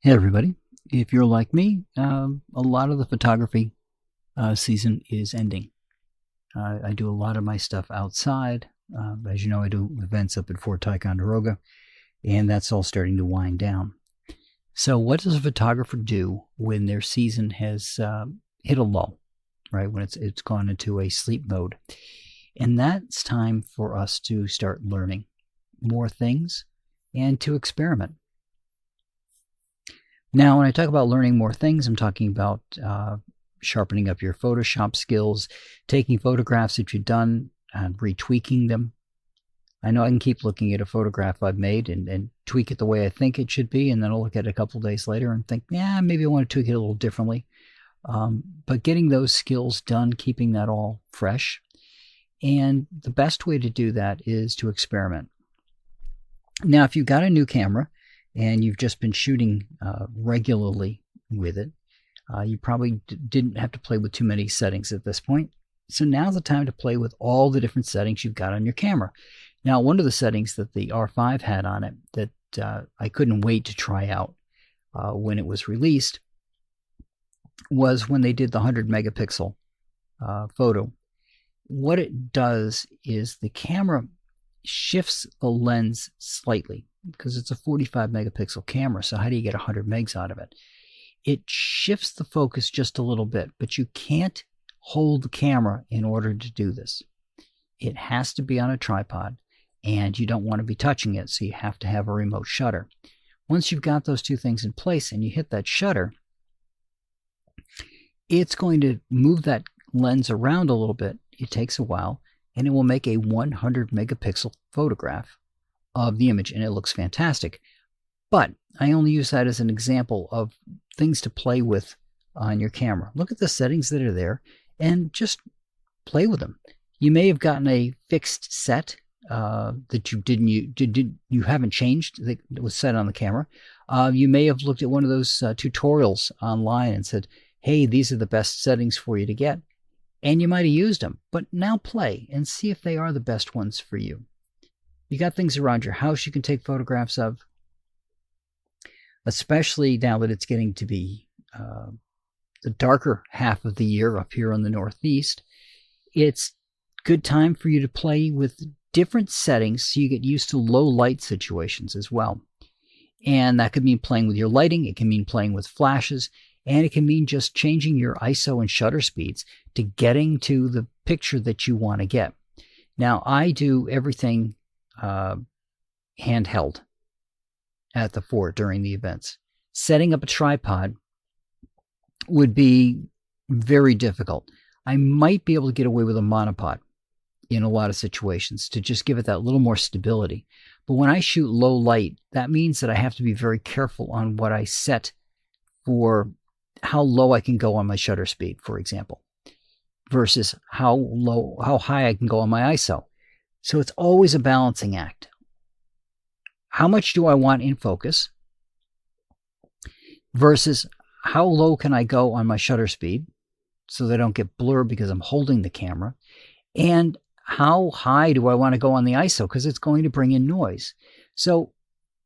Hey everybody, if you're like me, a lot of the photography season is ending. I do a lot of my stuff outside. As you know, I do events up at Fort Ticonderoga, and that's all starting to wind down. So what does a photographer do when their season has hit a lull, right? When it's gone into a sleep mode? And that's time for us to start learning more things and to experiment. Now, when I talk about learning more things, I'm talking about sharpening up your Photoshop skills, taking photographs that you've done and retweaking them. I know I can keep looking at a photograph I've made and tweak it the way I think it should be, and then I'll look at it a couple of days later and think, yeah, maybe I want to tweak it a little differently. But getting those skills done, keeping that all fresh. And the best way to do that is to experiment. Now, if you've got a new camera and you've just been shooting regularly with it, you probably didn't have to play with too many settings at this point. So now's the time to play with all the different settings you've got on your camera. Now, one of the settings that the R5 had on it that I couldn't wait to try out when it was released was when they did the 100 megapixel photo. What it does is the camera shifts the lens slightly because it's a 45 megapixel camera. So how do you get 100 megs out of it? It shifts the focus just a little bit, but you can't hold the camera in order to do this. It has to be on a tripod, and you don't want to be touching it, so you have to have a remote shutter. Once you've got those two things in place and you hit that shutter, it's going to move that lens around a little bit. It takes a while, and it will make a 100 megapixel photograph of the image, and it looks fantastic. But I only use that as an example of things to play with on your camera. Look at the settings that are there and just play with them. You may have gotten a fixed set that you haven't changed that was set on the camera. You may have looked at one of those tutorials online and said, hey, these are the best settings for you to get. And you might have used them, but now play and see if they are the best ones for you. You got things around your house you can take photographs of, especially now that it's getting to be the darker half of the year up here in the Northeast. It's good time for you to play with different settings so you get used to low light situations as well. And that could mean playing with your lighting. It can mean playing with flashes. And it can mean just changing your ISO and shutter speeds to getting to the picture that you want to get. Now, I do everything handheld at the fort during the events. Setting up a tripod would be very difficult. I might be able to get away with a monopod in a lot of situations to just give it that little more stability. But when I shoot low light, that means that I have to be very careful on what I set for how low I can go on my shutter speed, for example, versus how high I can go on my ISO. So it's always a balancing act. How much do I want in focus versus how low can I go on my shutter speed so that I don't get blurred because I'm holding the camera, and how high do I want to go on the ISO because it's going to bring in noise. So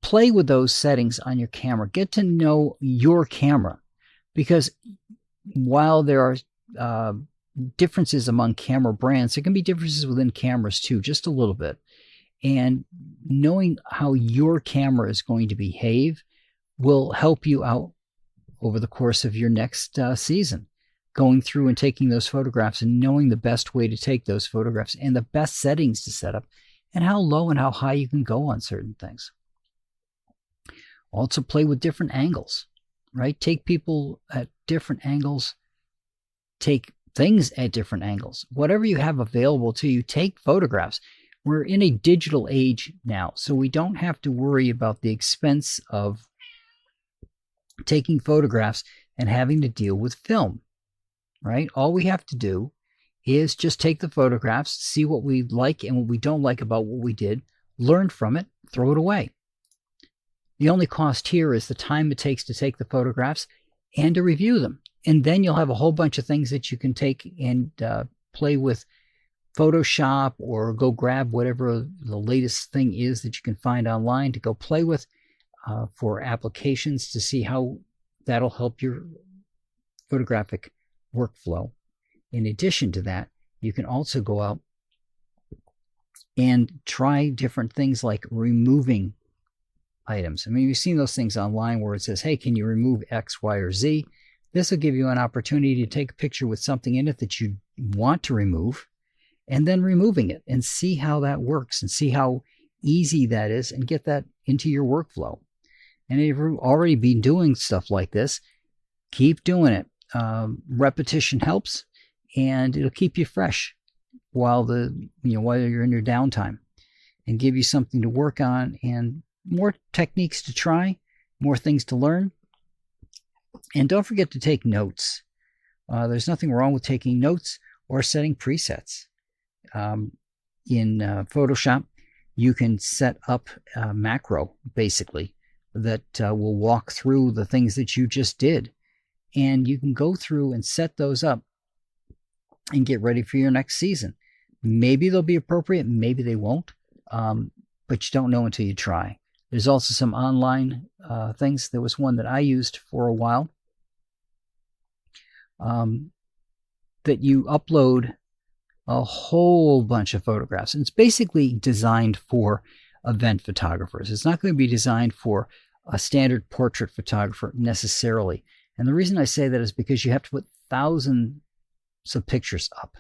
play with those settings on your camera. Get to know your camera, because while there are differences among camera brands, there can be differences within cameras too, just a little bit. And knowing how your camera is going to behave will help you out over the course of your next season, going through and taking those photographs and knowing the best way to take those photographs and the best settings to set up and how low and how high you can go on certain things. Also play with different angles, right? Take people at different angles, take things at different angles. Whatever you have available to you, take photographs. We're in a digital age now, so we don't have to worry about the expense of taking photographs and having to deal with film, right? All we have to do is just take the photographs, see what we like and what we don't like about what we did, learn from it, throw it away. The only cost here is the time it takes to take the photographs and to review them. And then you'll have a whole bunch of things that you can take and play with Photoshop, or go grab whatever the latest thing is that you can find online to go play with. for applications to see how that'll help your photographic workflow. In addition to that, you can also go out and try different things like removing items. I mean, you've seen those things online where it says, hey, can you remove X, Y, or Z? This will give you an opportunity to take a picture with something in it that you want to remove, and then removing it and see how that works and see how easy that is and get that into your workflow. And if you've already been doing stuff like this, keep doing it. Repetition helps, and it'll keep you fresh while you're in your downtime, and give you something to work on and more techniques to try, more things to learn. And don't forget to take notes. There's nothing wrong with taking notes or setting presets. In Photoshop, you can set up a macro, basically, that will walk through the things that you just did. And you can go through and set those up and get ready for your next season. Maybe they'll be appropriate, maybe they won't, but you don't know until you try. There's also some online things. There was one that I used for a while that you upload a whole bunch of photographs. And it's basically designed for event photographers. It's not going to be designed for a standard portrait photographer necessarily. And the reason I say that is because you have to put thousands of pictures up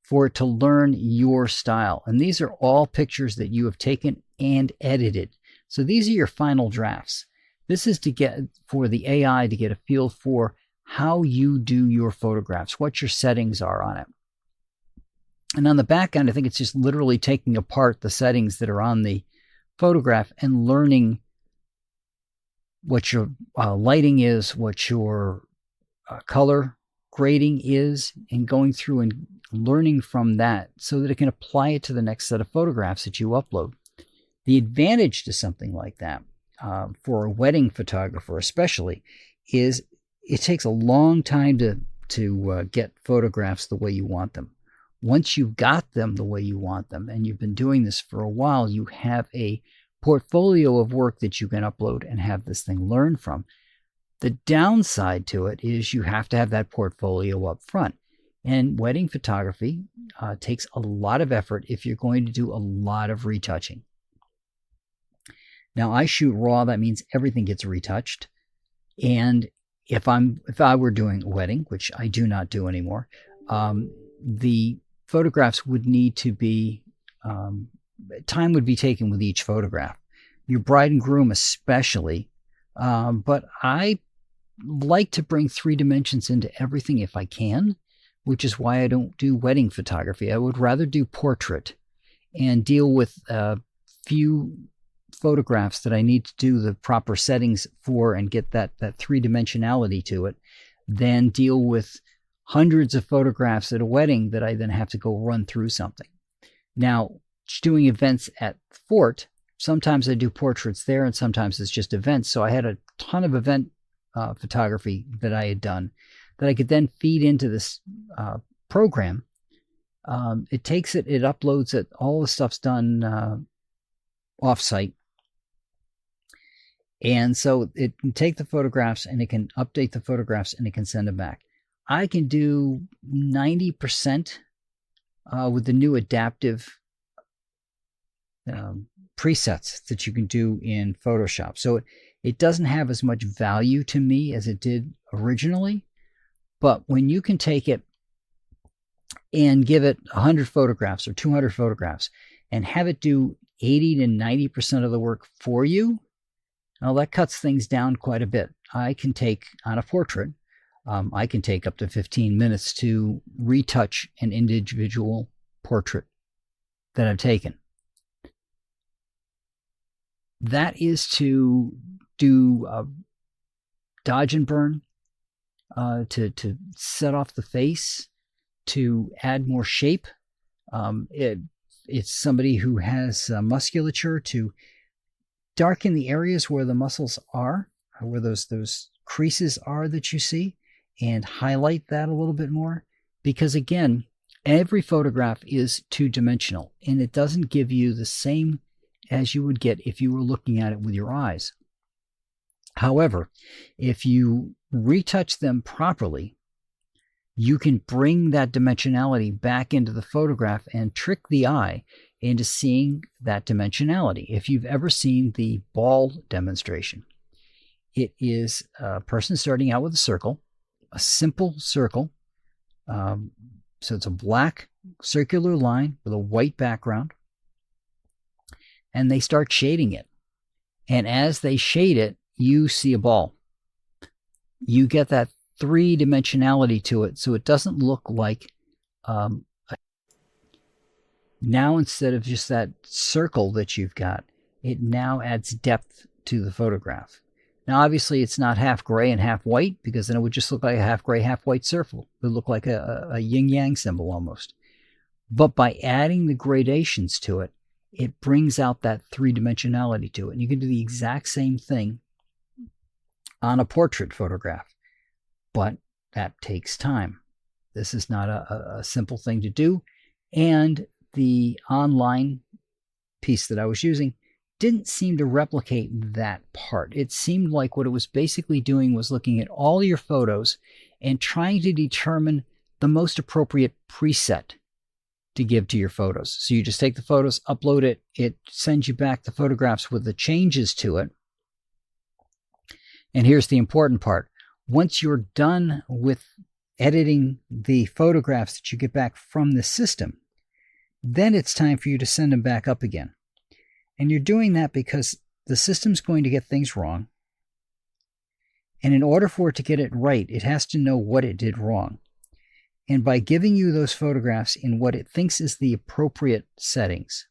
for it to learn your style. And these are all pictures that you have taken and edited. So these are your final drafts. This is to get for the AI to get a feel for how you do your photographs, what your settings are on it. And on the back end, I think it's just literally taking apart the settings that are on the photograph and learning what your lighting is, what your color grading is, and going through and learning from that so that it can apply it to the next set of photographs that you upload. The advantage to something like that, for a wedding photographer especially, is it takes a long time to get photographs the way you want them. Once you've got them the way you want them, and you've been doing this for a while, you have a portfolio of work that you can upload and have this thing learn from. The downside to it is you have to have that portfolio up front. And wedding photography takes a lot of effort if you're going to do a lot of retouching. Now, I shoot raw. That means everything gets retouched. And if I were doing a wedding, which I do not do anymore, the photographs would need to be, time would be taken with each photograph. Your bride and groom especially. But I like to bring 3 dimensions into everything if I can, which is why I don't do wedding photography. I would rather do portrait and deal with a few photographs that I need to do the proper settings for and get that 3-dimensionality to it, than deal with hundreds of photographs at a wedding that I then have to go run through something. Now, doing events at Fort, sometimes I do portraits there and sometimes it's just events. So I had a ton of event photography that I had done that I could then feed into this program. It takes it, it uploads it, all the stuff's done off-site. And so it can take the photographs and it can update the photographs and it can send them back. I can do 90% with the new adaptive presets that you can do in Photoshop. So it doesn't have as much value to me as it did originally. But when you can take it and give it 100 photographs or 200 photographs and have it do 80 to 90% of the work for you, well, that cuts things down quite a bit. I can take, on a portrait, I can take up to 15 minutes to retouch an individual portrait that I've taken. That is to do dodge and burn, to set off the face, to add more shape. It's somebody who has musculature to darken the areas where the muscles are, where those creases are that you see, and highlight that a little bit more. Because again, every photograph is 2-dimensional and it doesn't give you the same as you would get if you were looking at it with your eyes. However, if you retouch them properly, you can bring that dimensionality back into the photograph and trick the eye into seeing that dimensionality. If you've ever seen the ball demonstration, it is a person starting out with a circle, a simple circle. So it's a black circular line with a white background, and they start shading it. And as they shade it, you see a ball. You get that three-dimensionality to it, so it doesn't look like now instead of just that circle that you've got, it now adds depth to the photograph. Now, obviously, it's not half gray and half white, because then it would just look like a half gray, half white circle. It would look like a yin-yang symbol almost. But by adding the gradations to it, it brings out that three-dimensionality to it. And you can do the exact same thing on a portrait photograph, but that takes time. This is not a simple thing to do. And the online piece that I was using didn't seem to replicate that part. It seemed like what it was basically doing was looking at all your photos and trying to determine the most appropriate preset to give to your photos. So you just take the photos, upload it, it sends you back the photographs with the changes to it. And here's the important part. Once you're done with editing the photographs that you get back from the system, then it's time for you to send them back up again. And you're doing that because the system's going to get things wrong. And in order for it to get it right, it has to know what it did wrong. And by giving you those photographs in what it thinks is the appropriate settings,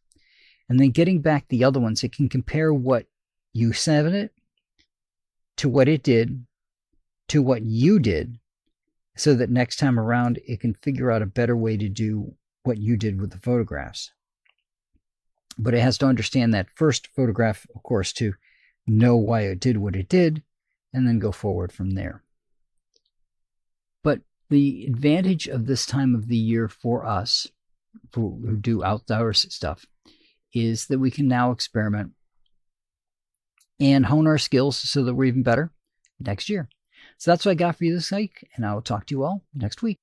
and then getting back the other ones, it can compare what you sent it to what it did to what you did, so that next time around it can figure out a better way to do what you did with the photographs. But it has to understand that first photograph, of course, to know why it did what it did, and then go forward from there. But the advantage of this time of the year for us, who do outdoors stuff, is that we can now experiment and hone our skills so that we're even better next year. So that's what I got for you this week, and I will talk to you all next week.